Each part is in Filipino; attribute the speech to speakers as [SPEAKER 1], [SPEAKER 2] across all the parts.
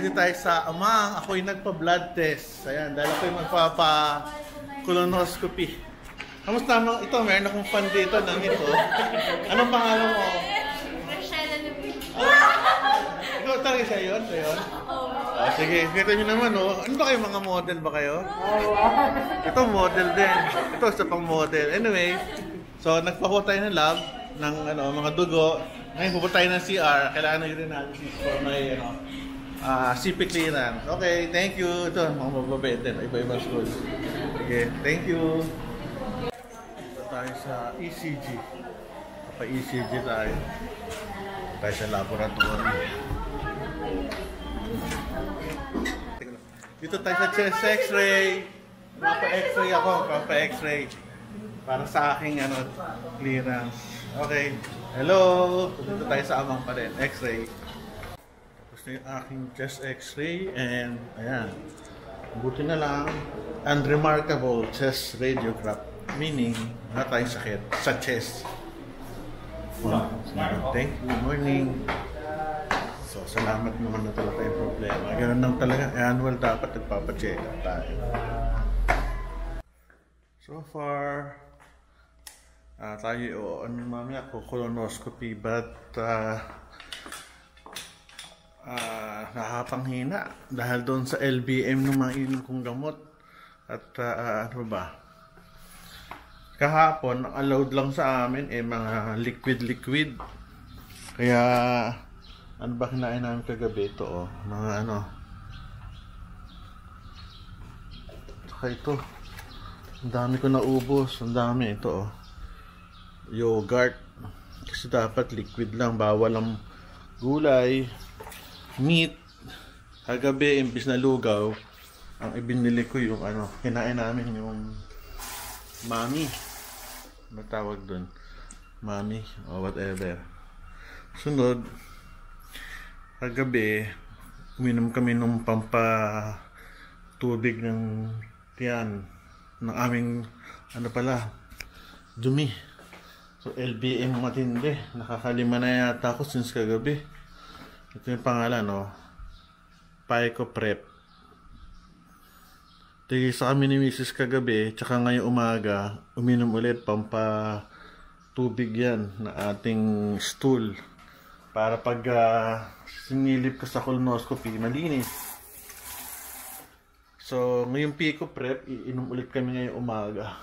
[SPEAKER 1] din tayo sa Amang. Ako'y nagpa-blood test. Ayan, dahil ako'y magpapa-colonoscopy. Kamusta mo? Ito, meron akong fan dito na nito. Anong pangalan mo?
[SPEAKER 2] Rochelle Lubin.
[SPEAKER 1] Ikaw talaga siya yun? Sige, kita nyo naman, oh. Ano ba kayo, mga model ba kayo? Ito, model din. Ito, isa pang model. Anyway, so nagpakuha tayo ng lab, ng mga dugo. Ngayon, pupunta tayo ng CR. Kailangan na yun analysis for my, CP clearance. Okay, thank you. Ito, mga mababait din. Iba-ibang school. Okay, thank you. Ito tayo sa ECG. Pa-ECG tayo. Tayo sa laboratory. Dito tayo sa chest x-ray. Papa-x-ray ako. Papa-x-ray. Para sa aking clearance. Okay. Hello! Dito tayo sa Amang pa rin. X-ray. Tapos na yung aking chest x-ray. And ayan. Buti na lang. Unremarkable chest radiograph. Meaning, wala tayong sakit sa chest. Thank you. Good morning. So, salamat naman na talaga yung problema. Ganun lang talaga. Annual dapat nagpapacheck up tayo. So far, tayo, mamaya ko colonoscopy, but nakapanghina dahil doon sa LBM ng mga inom kong gamot. At ano ba? Kahapon, allowed lang sa amin mga liquid. Kaya, ano ba kinain namin kagabi? Ito, mga Saka ito. Ang dami ko naubos. Ang dami ito, yogurt. Kasi dapat liquid lang. Bawal ang gulay. Meat. Kagabi, imbis na lugaw, ang ibinili ko yung kinain namin yung mami. Ano tawag dun? Mami o whatever. Sunod, kagabi, uminom kami ng tubig ng tiyan ng aming dumi. So LBM matindi. Nakakalima na yata ako since kagabi. Ito yung pangalan, Pico Prep. Tigisa kami ni Mrs. kagabi, tsaka ngayong umaga, uminom ulit tubig yan na ating stool. Para pag sinilip ko sa colonoscopy, malinis. So, ngayong Pico Prep, iinom ulit kami ngayong umaga.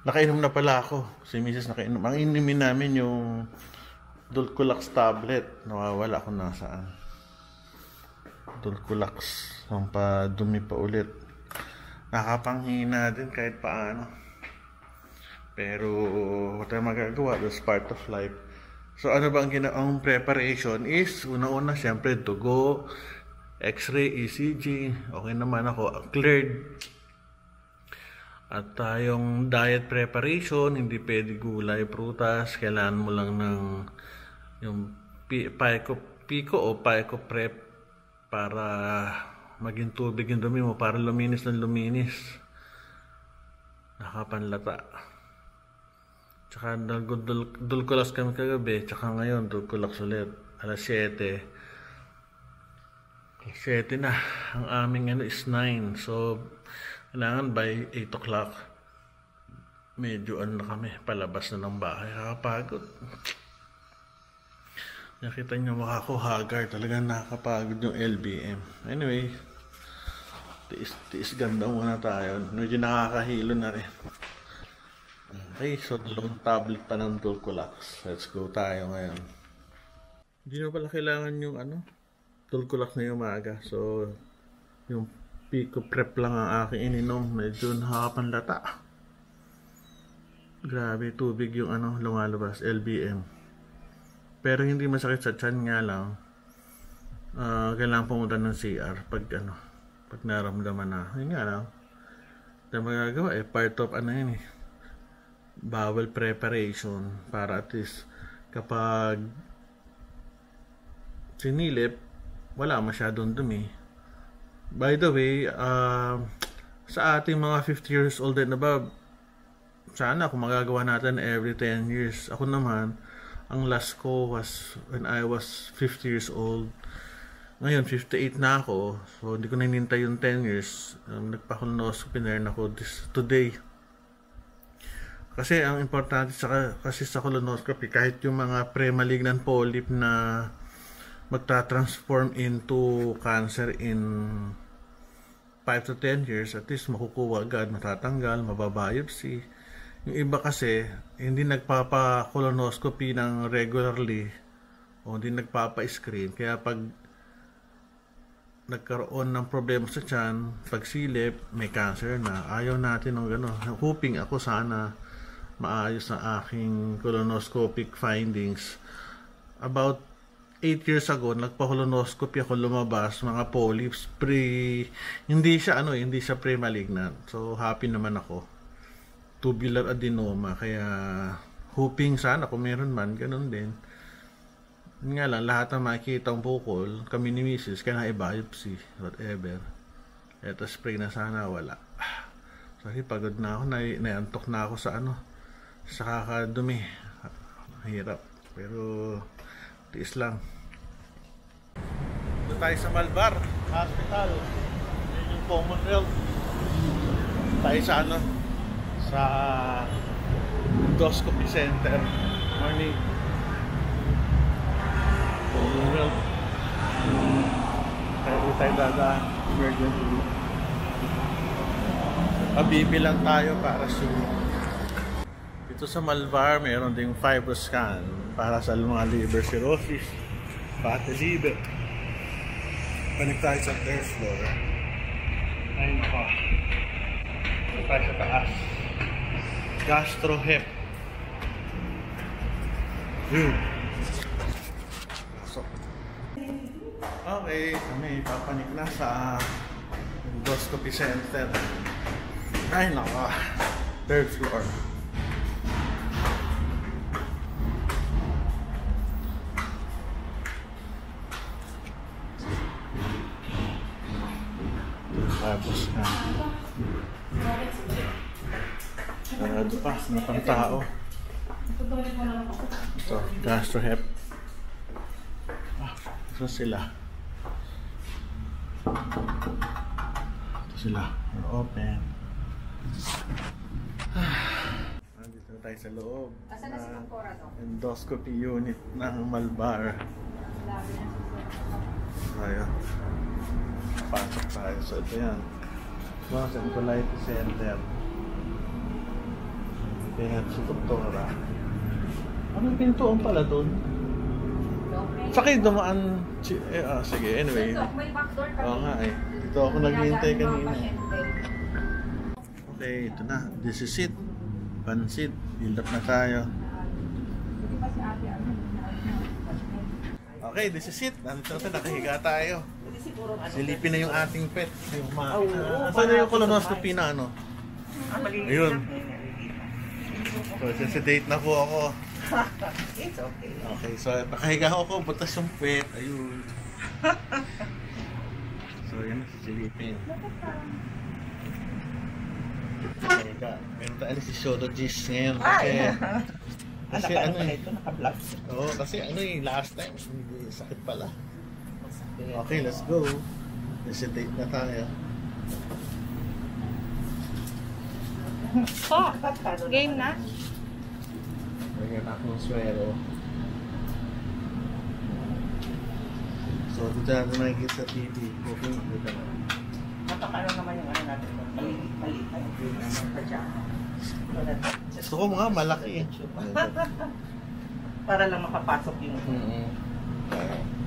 [SPEAKER 1] Nakainom na pala ako. Si Mrs. nakainom. Ang inumin namin yung Dulcolax tablet. Nawawala kung nasaan. Dulcolax. Pampadumi pa ulit. Nakapanghina din kahit paano. Pero, wala tayong magagawa. That's part of life. So, ano ba ang preparation is, una-una, syempre, dugo, X-ray, ECG, okay naman ako, cleared. At yung diet preparation, hindi pwede gulay, prutas, kailangan mo lang ng yung Pico o Pico Prep para maging tubig yung dumi mo, para luminis ng luminis. Nakapanlata. Tsaka Dulcolax kami kagabi, tsaka ngayon Dulcolax ulit, alas 7. 7 na. Ang aming is 9. So, kailangan by 8 o'clock. Medyo na kami. Palabas na ng bahay. Nakakapagod. Nakita nyo mukha ko haggard. Talagang nakakapagod yung LBM. Anyway, tiis ganda muna tayo. Medyo nakakahilo na rin. Okay, so dalawang tablet pa ng Dulcolax. Let's go tayo ngayon. Hindi na pala kailangan yung Dulcolax na yung umaga. So, yung Pico Prep lang ang aking ininom. Medyo nakakapanlata. Grabe, tubig yung lumalabas, LBM. Pero hindi masakit sa tiyan nga lang. Kailangan pumunta ng CR pag naramdaman na. Yun nga lang. Hindi magagawa part of yun bowel preparation para at least kapag sinilip, wala masyadong dumi. By the way, sa ating mga 50 years old and above, sana kung magagawa natin every 10 years. Ako naman, ang last ko was when I was 50 years old. Ngayon, 58 na ako. So, hindi ko na hinintay yung 10 years. Nagpa-colonoscopy na rin ako today. Kasi ang importante kasi sa colonoscopy, kahit yung mga pre-malignant polyp na magta-transform into cancer in 5 to 10 years, at least makukuha agad, matatanggal, mababiopsy. Yung iba kasi, hindi nagpapa-colonoscopy ng regularly o hindi nagpapa-screen. Kaya pag nagkaroon ng problema sa tiyan, pagsilip, may cancer na. Ayaw natin ng gano'n. Hoping ako sana maayos ang aking colonoscopic findings. About 8 years ago, nagpa-colonoscopy ako, lumabas mga polyps, hindi siya pre-malignant. So happy naman ako. Tubular adenoma, kaya hoping sana kung meron man, gano'n din. Nga lang, lahat ng makikita ang bukol, kami ni Mrs. kaya i-biopsy, whatever. Eto spray na sana, wala. Sorry, pagod na ako, naiantok na ako sa sa kakadumi. Hirap, pero tiis lang. Doon tayo sa Malbar Hospital. Yun yung Commonwealth. Tayo sa sa endoscopy center. Morning. Well, kaya tayo dadaan emergency. Pabibilang tayo para sure. Dito sa Malvar, mayroon ding fibroscan para sa mga liver cirrhosis, fatty liver. Panik tayo sa third floor. Ay nako. Ito tayo sa taas. Gastro-hep. Yun. Okay, kami papanik na sa endoscopy center. Ay naka, third floor. Tapos na sarado pa, napang tao. Ito, gastro-hep. Ito sila. Ito sila. We're open. Nandito na tayo sa loob. Endoscopy unit ng Malbar. Tayo. Pasok tayo. So ito yan. Mga Centralitis Center. Ito yan si Doktora. Anong pintuan pala doon? Sa kayo dumaan, sige, anyway. Oo nga eh. Dito ako naghihintay kanina. Okay, ito na. This is it. Pansit. Build up na tayo. Okay, this is it. Nandito na, nakahiga tayo. Silipin na yung ating pet. Saan na yung colonoscopy na Ayun. So, sedate na po ako.
[SPEAKER 3] It's okay.
[SPEAKER 1] Okay, so nakahiga ako, butas yung pet. Ayun. So, yan, silipin. Nakahiga. Meron tayo si Shodogist ngayon. Kasi
[SPEAKER 3] ito, naka-block.
[SPEAKER 1] Oo, kasi last time, hindi sakit pala. Okay, let's go. Sedate na tayo.
[SPEAKER 2] Game na?
[SPEAKER 1] Lagyan akong swero. So, dito natin makikita sa TV. Okay, dito na.
[SPEAKER 3] Napakano naman yung natin. Maliit.
[SPEAKER 1] Gusto ko mga malaki.
[SPEAKER 3] Para lang makapasok yung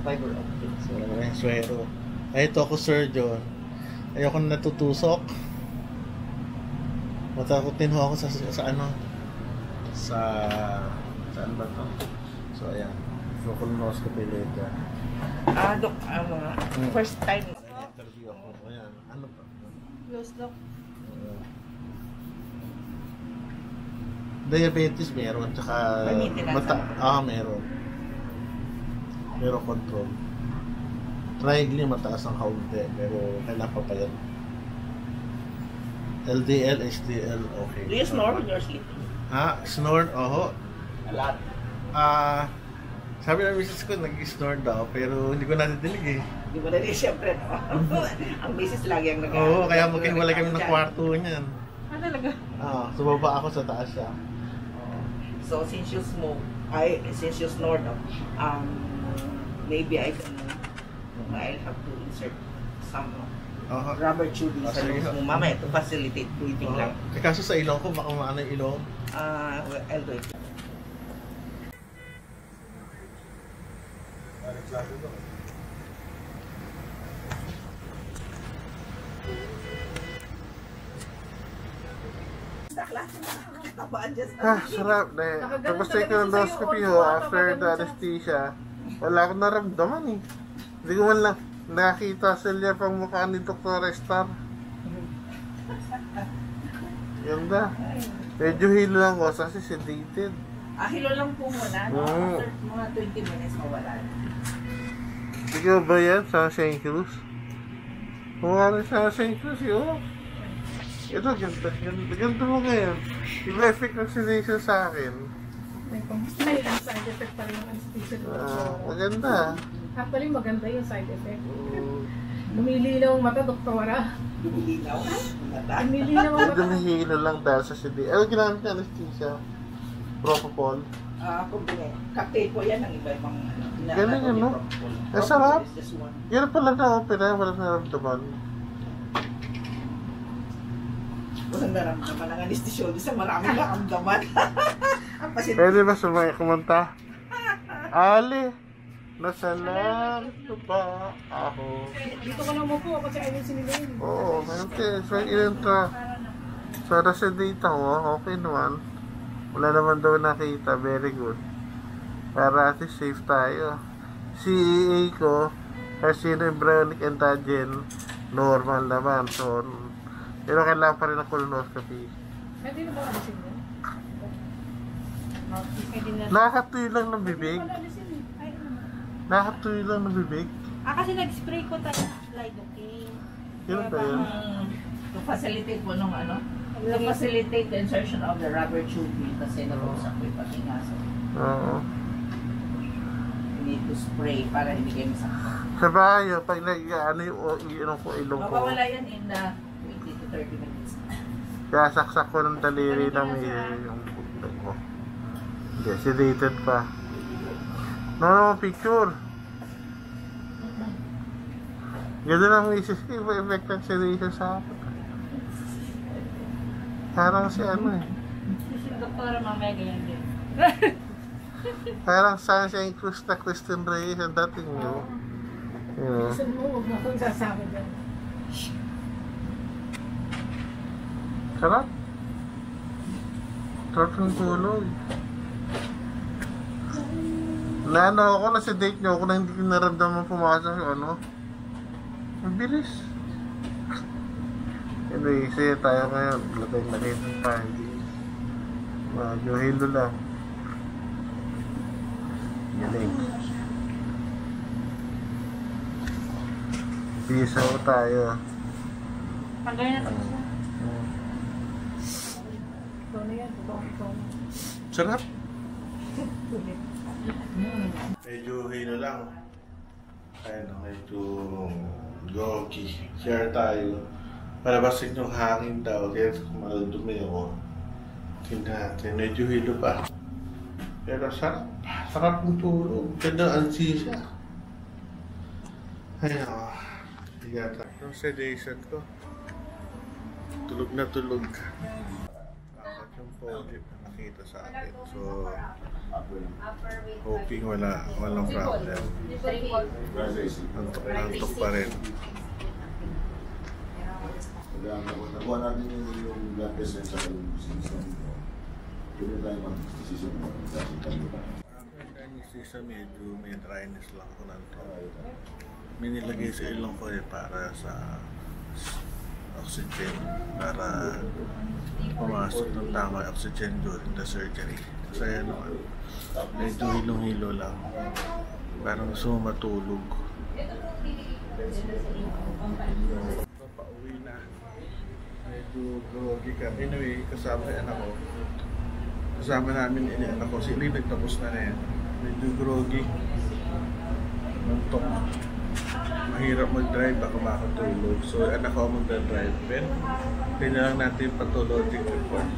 [SPEAKER 3] fiber optic.
[SPEAKER 1] So, lagyan yung swero. Ay, ito ako surgeon. Ayoko na natutusok. Matakotin ho ako saan ba ito? So, ayan. So, colonoscopy later.
[SPEAKER 3] Dok, first time.
[SPEAKER 1] Interview ako. Ayan. Ano pa?
[SPEAKER 2] Close lock.
[SPEAKER 1] Diabetes meron. Tsaka meron. Pero control. Triglyceride mataas ang kaunti. Pero kailangan pa pa yan. LDL, HDL, okay.
[SPEAKER 3] Do you snore when you're sleeping?
[SPEAKER 1] Snore? Oo.
[SPEAKER 3] A lot.
[SPEAKER 1] Sabi ng misis ko, nag-snore daw, pero hindi ko nadidinig eh.
[SPEAKER 3] Di ba na rin, siyempre, no? Ang misis lagi ang
[SPEAKER 1] Oo, kaya maghiwalay kami ng kwarto niyan.
[SPEAKER 2] Talaga?
[SPEAKER 1] So baba ako sa taas siya.
[SPEAKER 3] So, since you smoke, since you snort, maybe I'll have to insert some rubber tubing sa lungs mo mamaya to facilitate breathing lang.
[SPEAKER 1] Kaso sa ilong ko, baka maano yung ilong?
[SPEAKER 3] Well, I'll do it.
[SPEAKER 1] Sarap. Tapos na yung endoscopy after the anesthesia. Wala akong naramdaman eh. Hindi ko man lang nakita sila pang mukha ni Dr. Star. Ganda. Medyo hilo lang ko kasi sedated.
[SPEAKER 3] Hilo lang po muna. No? After mga 20 minutes mawala.
[SPEAKER 1] Ikaw ba yan sa St. Cruz? Mukha rin sa St. Cruz yun. Ito, ganda mo ngayon. Yung effect ng sedation sa akin.
[SPEAKER 2] May side effect pa rin yung anesthesia.
[SPEAKER 1] Maganda.
[SPEAKER 2] Actually, maganda yung side effect. Lumililaw ang mata, Dr. Wara.
[SPEAKER 3] Lumililaw?
[SPEAKER 2] Lumililaw ang mata.
[SPEAKER 1] Dumihilo lang dahil sa sedation. Ano ginamit ng anesthesia? Propofol?
[SPEAKER 3] Cocktail po yan ng iba-ibang
[SPEAKER 1] ganun yun, no? Sarap. Yan pala na-opera, walang naramdaman.
[SPEAKER 3] Walang naramdaman ng anesthesiologist sa maraming naramdaman.
[SPEAKER 1] Pwede ba sumaya kumanta? Ali, nasa lang ba ako?
[SPEAKER 2] Dito ko na mo po kasi ayun sinilayin.
[SPEAKER 1] Oo, kasi so inentra. So nasa data ko, okay naman. Wala naman daw nakita, very good. Para at least safe tayo. CEA ko, kasi yung embryonic antigen, normal naman. So, pero kailangan pa rin ng colonoscopy.
[SPEAKER 2] Pwede na ba alisin yun?
[SPEAKER 1] Nakakatuloy lang ng bibig. Nakakatuloy lang ng bibig.
[SPEAKER 2] Kasi nag-spray ko tayo ng lidocaine.
[SPEAKER 1] Yun ba yun?
[SPEAKER 3] To facilitate po nung to facilitate the insertion of the rubber tubing kasi narusak po yung patingaso.
[SPEAKER 1] Oo.
[SPEAKER 3] You need to spray para hindi kayo masakit.
[SPEAKER 1] Sa bahay, pag iinom ko ilong ko.
[SPEAKER 3] Mawawala yan in the 20 to 30 minutes.
[SPEAKER 1] Kaya saksak ko ng daliri ng yung bukod ko. Hindi, sedated pa. No, picture. Ganda lang misis ko, iba effect ng sedation sa akin. Parang si ano eh.
[SPEAKER 2] Si Doktora mamaya ganyan din.
[SPEAKER 1] Parang San St. Cruz na Christian Reyes ang dating nyo.
[SPEAKER 2] Gusto mo, huwag mo akong sasabi dyan.
[SPEAKER 1] Sarap. Sarap ng tulog. Naano ako na sa date nyo ako na hindi ko naramdaman pumasok yung ano. Ang bilis. Anyway, sige tayo ngayon. Lagay ng panty. Medyo hilo lang. Galing. Pisaw tayo.
[SPEAKER 2] Pagay na ito. Ito na yan. Ito.
[SPEAKER 1] Sarap. Medyo hilo lang. Ayun, medyo groggy. Share tayo. Palabasin yung hangin daw. Kaya kumaludumi ako. Tingnan natin. Medyo hilo pa. Pero sarap. Sarap ng tulog. Ganda ang anesthesia. Ayun ako. Higata. Yung sedation ko. Tulog na tulog. Dapat yung podium na nakita sa akin. So, hoping walang problem. Antok pa rin.
[SPEAKER 4] Nakuha natin yung blood test and saka yung system mo. Hindi tayo mag-decision mo.
[SPEAKER 1] Anesthesia medyo may dryness lang ko nanto. May nilagay sa ilong ko para sa oxygen. Para pumasok ng tama oxygen during the surgery. Kasi ano, medyo hilong-hilo lang. Parang gusto mo matulog. Pauwi na. Medyo groggy ka. Anyway, kasama yung anak ko. Kasama namin yung anak ko. Si Lee nagtapos na yan. Medyo groggy. Nantok. mahirap mag-drive, baka makatulog. So, anak ko magdadrive. Pero, tingnan lang natin yung pathologic report.